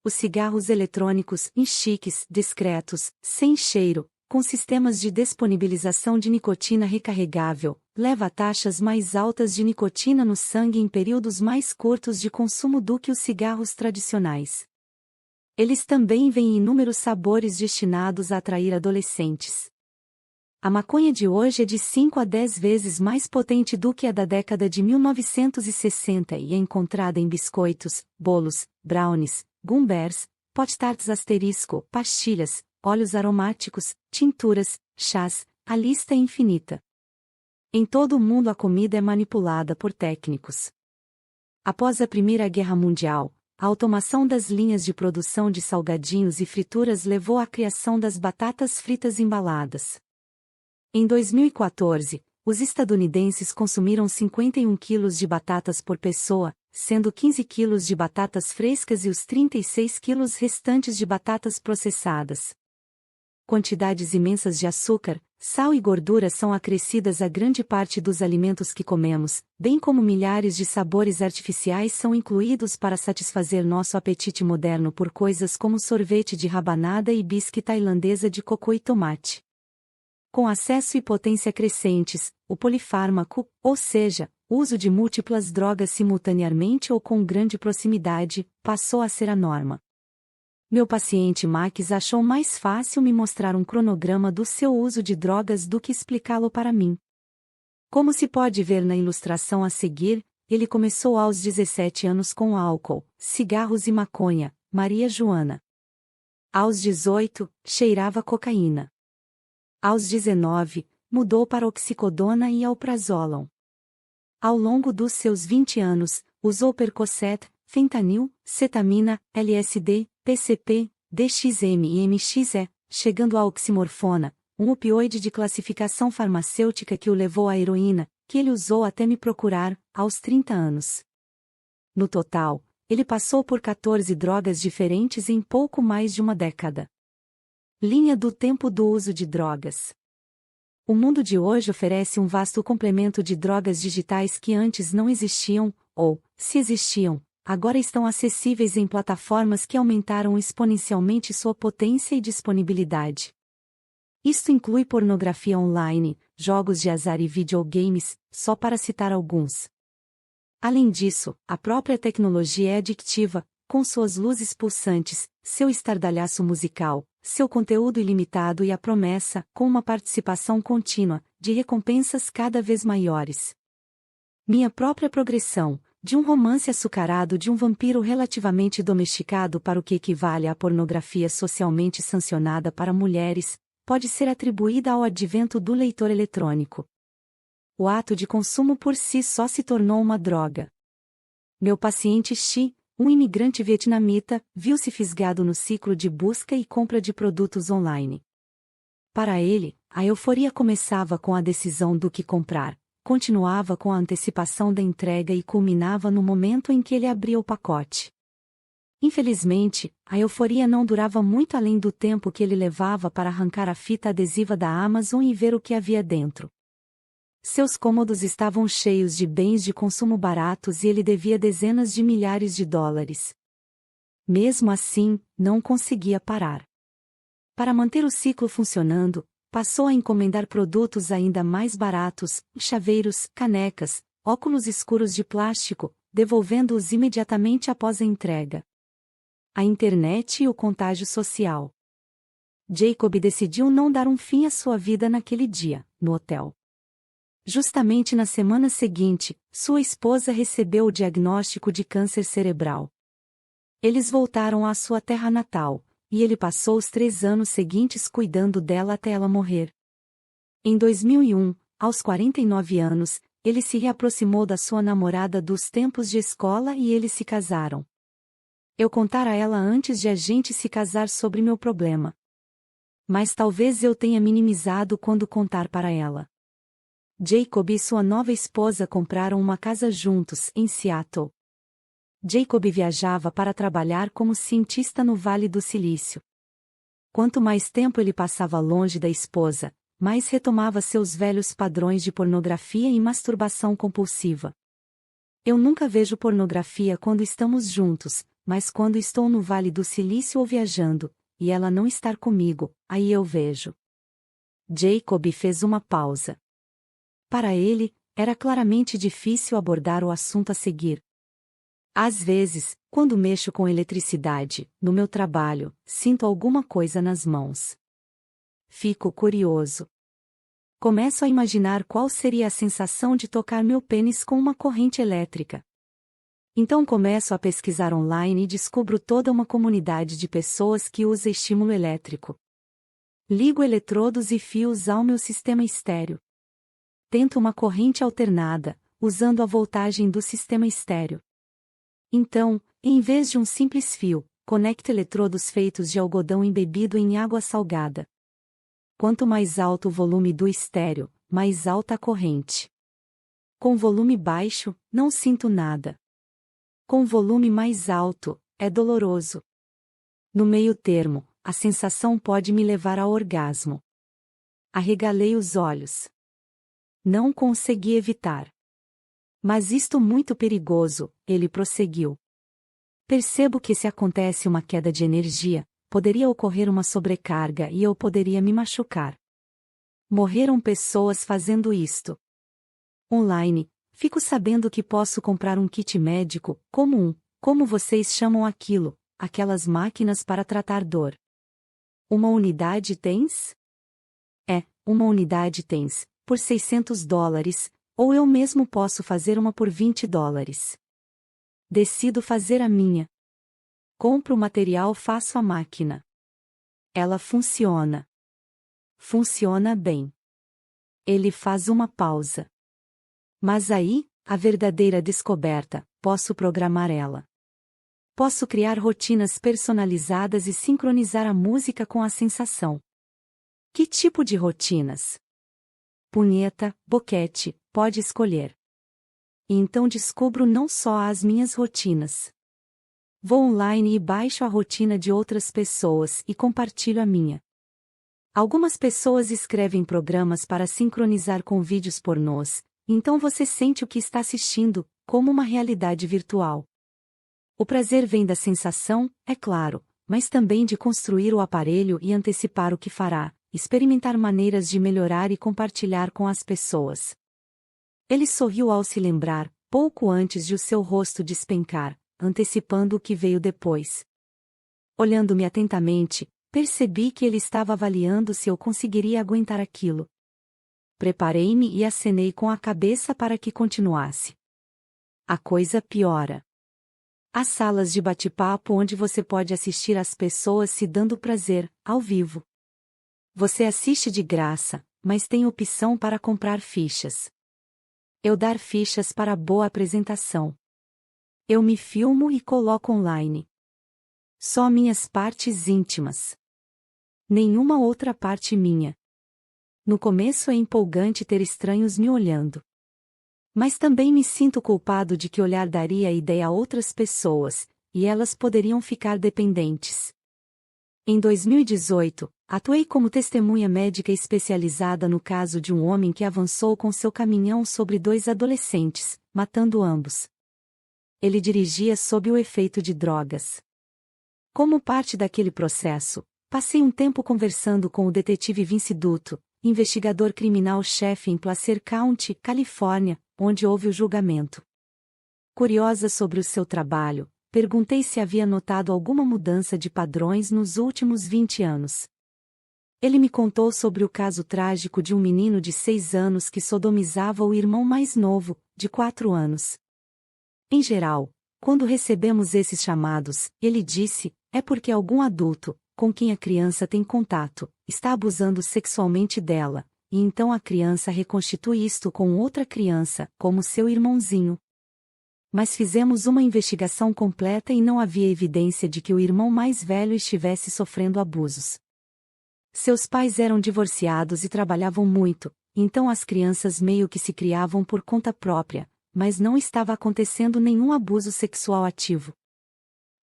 Os cigarros eletrônicos, chiques, discretos, sem cheiro, com sistemas de disponibilização de nicotina recarregável, leva a taxas mais altas de nicotina no sangue em períodos mais curtos de consumo do que os cigarros tradicionais. Eles também vêm em inúmeros sabores destinados a atrair adolescentes. A maconha de hoje é de 5 a 10 vezes mais potente do que a da década de 1960 e é encontrada em biscoitos, bolos, brownies, gumbers, pot-tarts asterisco, pastilhas, óleos aromáticos, tinturas, chás, a lista é infinita. Em todo o mundo a comida é manipulada por técnicos. Após a Primeira Guerra Mundial, a automação das linhas de produção de salgadinhos e frituras levou à criação das batatas fritas embaladas. Em 2014, os estadunidenses consumiram 51 quilos de batatas por pessoa, sendo 15 quilos de batatas frescas e os 36 quilos restantes de batatas processadas. Quantidades imensas de açúcar, sal e gordura são acrescidas a grande parte dos alimentos que comemos, bem como milhares de sabores artificiais são incluídos para satisfazer nosso apetite moderno por coisas como sorvete de rabanada e bisque tailandesa de cocô e tomate. Com acesso e potência crescentes, o polifármaco, ou seja, o uso de múltiplas drogas simultaneamente ou com grande proximidade, passou a ser a norma. Meu paciente Max achou mais fácil me mostrar um cronograma do seu uso de drogas do que explicá-lo para mim. Como se pode ver na ilustração a seguir, ele começou aos 17 anos com álcool, cigarros e maconha, Maria Joana. Aos 18, cheirava cocaína. Aos 19, mudou para oxicodona e alprazolam. Ao longo dos seus 20 anos, usou Percocet, fentanil, cetamina, LSD, PCP, DXM e MXE, chegando à oximorfona, um opioide de classificação farmacêutica que o levou à heroína, que ele usou até me procurar, aos 30 anos. No total, ele passou por 14 drogas diferentes em pouco mais de uma década. Linha do tempo do uso de drogas. O mundo de hoje oferece um vasto complemento de drogas digitais que antes não existiam, ou, se existiam, agora estão acessíveis em plataformas que aumentaram exponencialmente sua potência e disponibilidade. Isto inclui pornografia online, jogos de azar e videogames, só para citar alguns. Além disso, a própria tecnologia é adictiva, com suas luzes pulsantes, seu estardalhaço musical, seu conteúdo ilimitado e a promessa, com uma participação contínua, de recompensas cada vez maiores. Minha própria progressão, de um romance açucarado de um vampiro relativamente domesticado para o que equivale à pornografia socialmente sancionada para mulheres, pode ser atribuída ao advento do leitor eletrônico. O ato de consumo por si só se tornou uma droga. Meu paciente Xi, um imigrante vietnamita, viu-se fisgado no ciclo de busca e compra de produtos online. Para ele, a euforia começava com a decisão do que comprar, continuava com a antecipação da entrega e culminava no momento em que ele abria o pacote. Infelizmente, a euforia não durava muito além do tempo que ele levava para arrancar a fita adesiva da Amazon e ver o que havia dentro. Seus cômodos estavam cheios de bens de consumo baratos e ele devia dezenas de milhares de dólares. Mesmo assim, não conseguia parar. Para manter o ciclo funcionando, passou a encomendar produtos ainda mais baratos, chaveiros, canecas, óculos escuros de plástico, devolvendo-os imediatamente após a entrega. A internet e o contágio social. Jacob decidiu não dar um fim à sua vida naquele dia, no hotel. Justamente na semana seguinte, sua esposa recebeu o diagnóstico de câncer cerebral. Eles voltaram à sua terra natal, e ele passou os 3 anos seguintes cuidando dela até ela morrer. Em 2001, aos 49 anos, ele se reaproximou da sua namorada dos tempos de escola e eles se casaram. Eu contara a ela antes de a gente se casar sobre meu problema. Mas talvez eu tenha minimizado quando contar para ela. Jacob e sua nova esposa compraram uma casa juntos, em Seattle. Jacob viajava para trabalhar como cientista no Vale do Silício. Quanto mais tempo ele passava longe da esposa, mais retomava seus velhos padrões de pornografia e masturbação compulsiva. Eu nunca vejo pornografia quando estamos juntos, mas quando estou no Vale do Silício ou viajando, e ela não estar comigo, aí eu vejo. Jacob fez uma pausa. Para ele, era claramente difícil abordar o assunto a seguir. Às vezes, quando mexo com eletricidade, no meu trabalho, sinto alguma coisa nas mãos. Fico curioso. Começo a imaginar qual seria a sensação de tocar meu pênis com uma corrente elétrica. Então começo a pesquisar online e descubro toda uma comunidade de pessoas que usa estímulo elétrico. Ligo eletrodos e fios ao meu sistema estéreo. Tento uma corrente alternada, usando a voltagem do sistema estéreo. Então, em vez de um simples fio, conecto eletrodos feitos de algodão embebido em água salgada. Quanto mais alto o volume do estéreo, mais alta a corrente. Com volume baixo, não sinto nada. Com volume mais alto, é doloroso. No meio termo, a sensação pode me levar ao orgasmo. Arregalei os olhos. Não consegui evitar. Mas isto muito perigoso, ele prosseguiu. Percebo que se acontece uma queda de energia, poderia ocorrer uma sobrecarga e eu poderia me machucar. Morreram pessoas fazendo isto. Online, fico sabendo que posso comprar um kit médico, como vocês chamam aquilo, aquelas máquinas para tratar dor. Uma unidade tens? Uma unidade tens, por $600, ou eu mesmo posso fazer uma por $20. Decido fazer a minha. Compro o material, faço a máquina. Ela funciona. Funciona bem. Ele faz uma pausa. Mas aí, a verdadeira descoberta, posso programar ela. Posso criar rotinas personalizadas e sincronizar a música com a sensação. Que tipo de rotinas? Punheta, boquete, pode escolher. E então descubro não só as minhas rotinas. Vou online e baixo a rotina de outras pessoas e compartilho a minha. Algumas pessoas escrevem programas para sincronizar com vídeos pornôs, então você sente o que está assistindo, como uma realidade virtual. O prazer vem da sensação, é claro, mas também de construir o aparelho e antecipar o que fará, experimentar maneiras de melhorar e compartilhar com as pessoas. Ele sorriu ao se lembrar, pouco antes de o seu rosto despencar, antecipando o que veio depois. Olhando-me atentamente, percebi que ele estava avaliando se eu conseguiria aguentar aquilo. Preparei-me e acenei com a cabeça para que continuasse. A coisa piora. Há salas de bate-papo onde você pode assistir às pessoas se dando prazer, ao vivo. Você assiste de graça, mas tem opção para comprar fichas. Eu dar fichas para boa apresentação. Eu me filmo e coloco online. Só minhas partes íntimas. Nenhuma outra parte minha. No começo é empolgante ter estranhos me olhando. Mas também me sinto culpado de que olhar daria ideia a outras pessoas, e elas poderiam ficar dependentes. Em 2018, atuei como testemunha médica especializada no caso de um homem que avançou com seu caminhão sobre 2 adolescentes, matando ambos. Ele dirigia sob o efeito de drogas. Como parte daquele processo, passei um tempo conversando com o detetive Vince Dutto, investigador criminal-chefe em Placer County, Califórnia, onde houve o julgamento. Curiosa sobre o seu trabalho, perguntei se havia notado alguma mudança de padrões nos últimos 20 anos. Ele me contou sobre o caso trágico de um menino de 6 anos que sodomizava o irmão mais novo, de 4 anos. Em geral, quando recebemos esses chamados, ele disse, é porque algum adulto, com quem a criança tem contato, está abusando sexualmente dela, e então a criança reconstitui isto com outra criança, como seu irmãozinho. Mas fizemos uma investigação completa e não havia evidência de que o irmão mais velho estivesse sofrendo abusos. Seus pais eram divorciados e trabalhavam muito, então as crianças meio que se criavam por conta própria, mas não estava acontecendo nenhum abuso sexual ativo.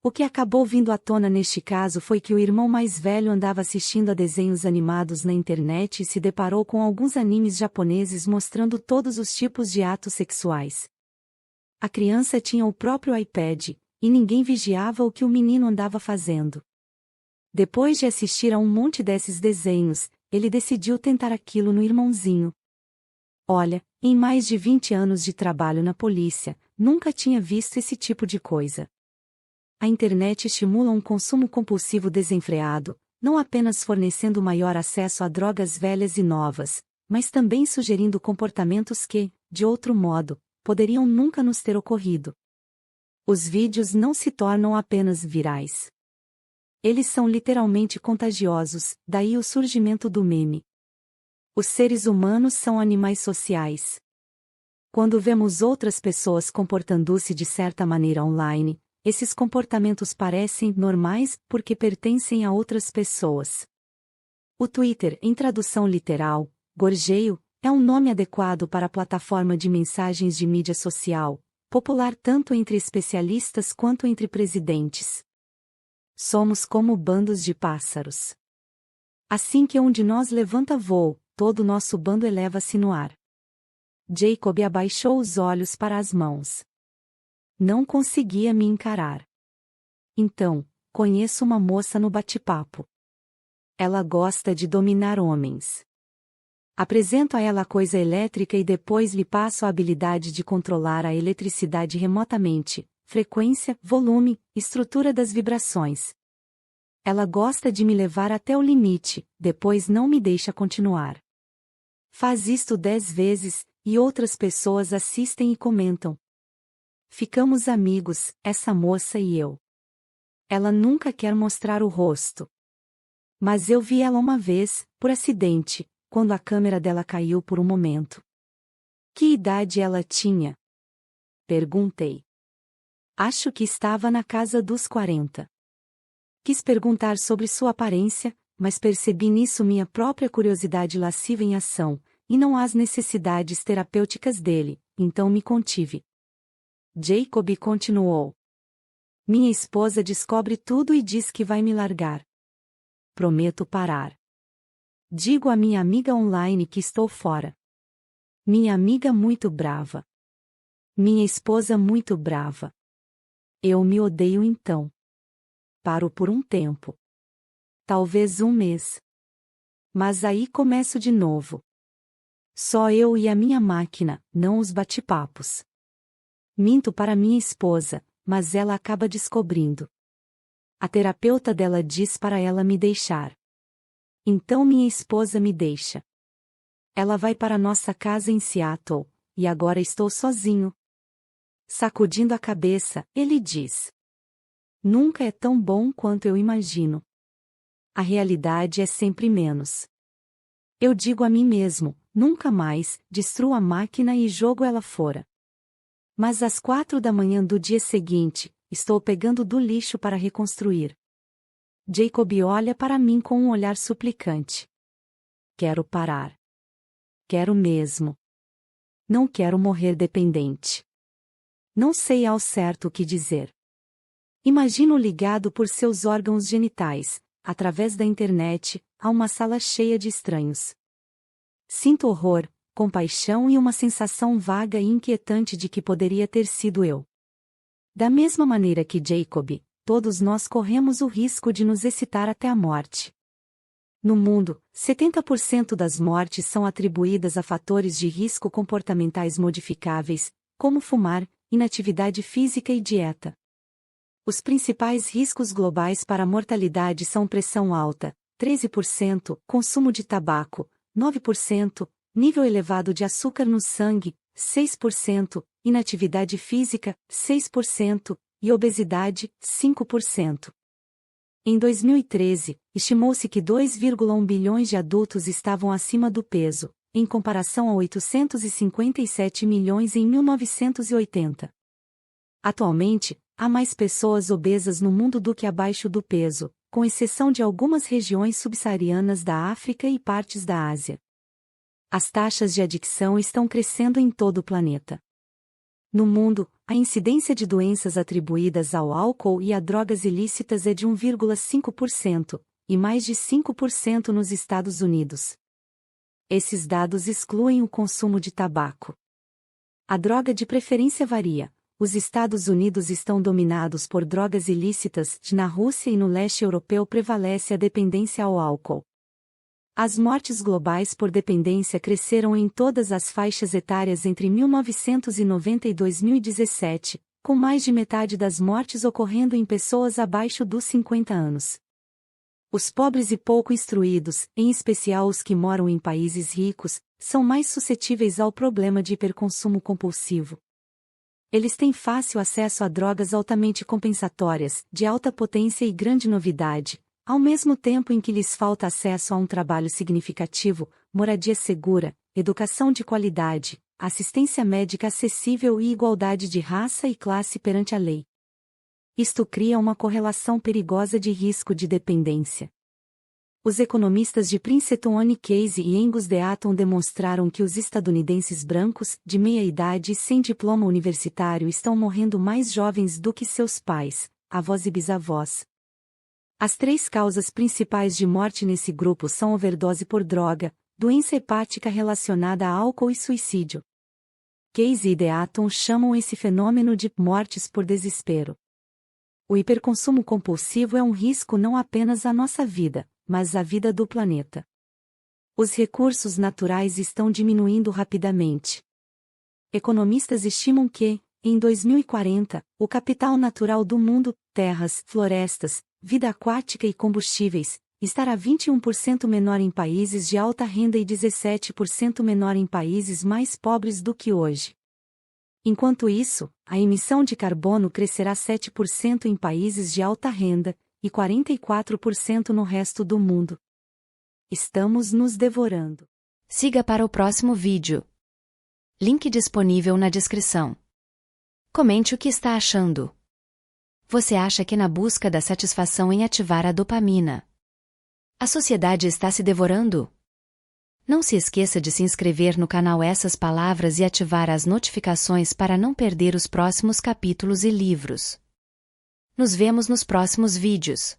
O que acabou vindo à tona neste caso foi que o irmão mais velho andava assistindo a desenhos animados na internet e se deparou com alguns animes japoneses mostrando todos os tipos de atos sexuais. A criança tinha o próprio iPad, e ninguém vigiava o que o menino andava fazendo. Depois de assistir a um monte desses desenhos, ele decidiu tentar aquilo no irmãozinho. Olha, em mais de 20 anos de trabalho na polícia, nunca tinha visto esse tipo de coisa. A internet estimula um consumo compulsivo desenfreado, não apenas fornecendo maior acesso a drogas velhas e novas, mas também sugerindo comportamentos que, de outro modo, poderiam nunca nos ter ocorrido. Os vídeos não se tornam apenas virais. Eles são literalmente contagiosos, daí o surgimento do meme. Os seres humanos são animais sociais. Quando vemos outras pessoas comportando-se de certa maneira online, esses comportamentos parecem normais porque pertencem a outras pessoas. O Twitter, em tradução literal, gorjeio, é um nome adequado para a plataforma de mensagens de mídia social, popular tanto entre especialistas quanto entre presidentes. Somos como bandos de pássaros. Assim que um de nós levanta voo, todo o nosso bando eleva-se no ar. Jacob abaixou os olhos para as mãos. Não conseguia me encarar. Então, conheço uma moça no bate-papo. Ela gosta de dominar homens. Apresento a ela a coisa elétrica e depois lhe passo a habilidade de controlar a eletricidade remotamente, frequência, volume, estrutura das vibrações. Ela gosta de me levar até o limite, depois não me deixa continuar. Faz isto 10 vezes, e outras pessoas assistem e comentam. Ficamos amigos, essa moça e eu. Ela nunca quer mostrar o rosto. Mas eu vi ela uma vez, por acidente, quando a câmera dela caiu por um momento. Que idade ela tinha? Perguntei. Acho que estava na casa dos 40. Quis perguntar sobre sua aparência, mas percebi nisso minha própria curiosidade lasciva em ação, e não as necessidades terapêuticas dele, então me contive. Jacob continuou. Minha esposa descobre tudo e diz que vai me largar. Prometo parar. Digo à minha amiga online que estou fora. Minha amiga muito brava. Minha esposa muito brava. Eu me odeio então. Paro por um tempo. Talvez um mês. Mas aí começo de novo. Só eu e a minha máquina, não os bate-papos. Minto para minha esposa, mas ela acaba descobrindo. A terapeuta dela diz para ela me deixar. Então minha esposa me deixa. Ela vai para nossa casa em Seattle, e agora estou sozinho. Sacudindo a cabeça, ele diz. Nunca é tão bom quanto eu imagino. A realidade é sempre menos. Eu digo a mim mesmo, nunca mais, destruo a máquina e jogo ela fora. Mas às 4 da manhã do dia seguinte, estou pegando do lixo para reconstruir. Jacob olha para mim com um olhar suplicante. Quero parar. Quero mesmo. Não quero morrer dependente. Não sei ao certo o que dizer. Imagino ligado por seus órgãos genitais, através da internet, a uma sala cheia de estranhos. Sinto horror, compaixão e uma sensação vaga e inquietante de que poderia ter sido eu. Da mesma maneira que Jacob, todos nós corremos o risco de nos excitar até a morte. No mundo, 70% das mortes são atribuídas a fatores de risco comportamentais modificáveis, como fumar, inatividade física e dieta. Os principais riscos globais para a mortalidade são pressão alta, 13%, consumo de tabaco, 9%, nível elevado de açúcar no sangue, 6%, inatividade física, 6%, e obesidade, 5%. Em 2013, estimou-se que 2,1 bilhões de adultos estavam acima do peso, em comparação a 857 milhões em 1980. Atualmente, há mais pessoas obesas no mundo do que abaixo do peso, com exceção de algumas regiões subsaarianas da África e partes da Ásia. As taxas de adicção estão crescendo em todo o planeta. No mundo, a incidência de doenças atribuídas ao álcool e a drogas ilícitas é de 1,5%, e mais de 5% nos Estados Unidos. Esses dados excluem o consumo de tabaco. A droga de preferência varia. Os Estados Unidos estão dominados por drogas ilícitas, na Rússia e no leste europeu prevalece a dependência ao álcool. As mortes globais por dependência cresceram em todas as faixas etárias entre 1990 e 2017, com mais de metade das mortes ocorrendo em pessoas abaixo dos 50 anos. Os pobres e pouco instruídos, em especial os que moram em países ricos, são mais suscetíveis ao problema de hiperconsumo compulsivo. Eles têm fácil acesso a drogas altamente compensatórias, de alta potência e grande novidade, ao mesmo tempo em que lhes falta acesso a um trabalho significativo, moradia segura, educação de qualidade, assistência médica acessível e igualdade de raça e classe perante a lei. Isto cria uma correlação perigosa de risco de dependência. Os economistas de Princeton Annie Casey e Angus Deaton demonstraram que os estadunidenses brancos, de meia idade e sem diploma universitário estão morrendo mais jovens do que seus pais, avós e bisavós. As 3 causas principais de morte nesse grupo são overdose por droga, doença hepática relacionada a álcool e suicídio. Casey e Deaton chamam esse fenômeno de mortes por desespero. O hiperconsumo compulsivo é um risco não apenas à nossa vida, mas à vida do planeta. Os recursos naturais estão diminuindo rapidamente. Economistas estimam que, em 2040, o capital natural do mundo, terras, florestas, vida aquática e combustíveis, estará 21% menor em países de alta renda e 17% menor em países mais pobres do que hoje. Enquanto isso, a emissão de carbono crescerá 7% em países de alta renda, e 44% no resto do mundo. Estamos nos devorando. Siga para o próximo vídeo. Link disponível na descrição. Comente o que está achando. Você acha que na busca da satisfação em ativar a dopamina, a sociedade está se devorando? Não se esqueça de se inscrever no canal Essas Palavras e ativar as notificações para não perder os próximos capítulos e livros. Nos vemos nos próximos vídeos.